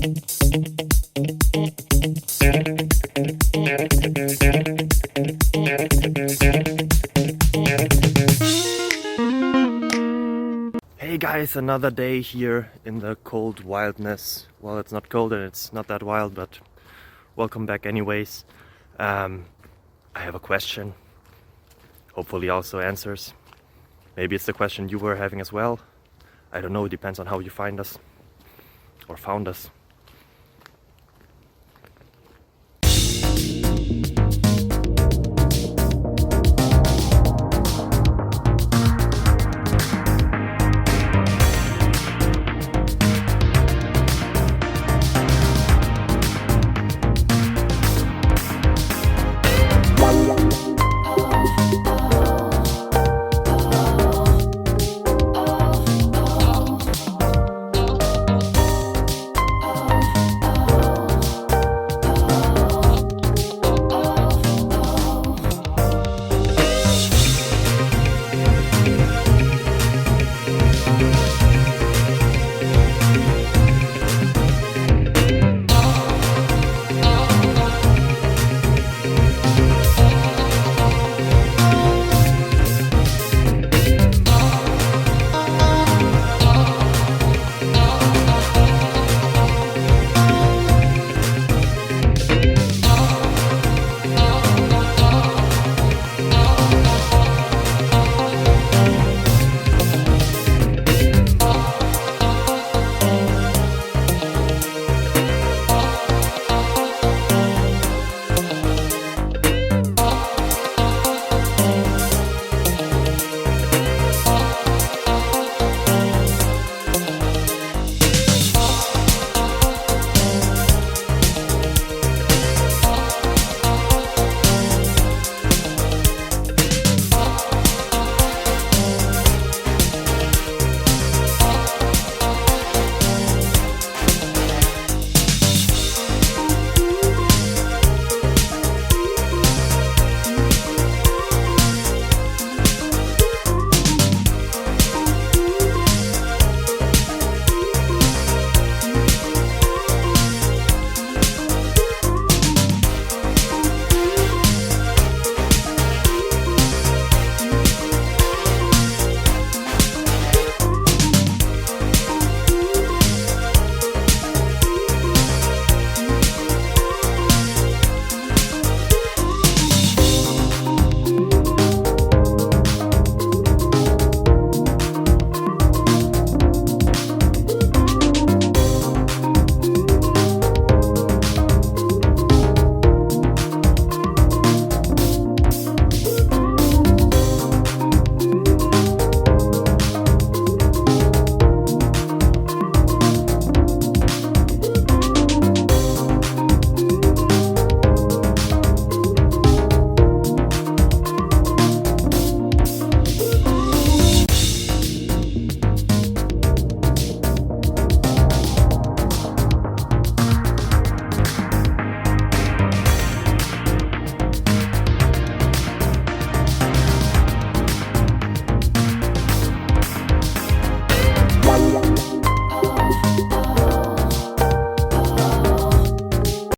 Hey guys, another day here in the cold wildness. Well, it's not cold and it's not that wild, but welcome back anyways. I have a question, hopefully also answers. Maybe it's the question you were having as well. I don't know, it depends on how you find us or found us.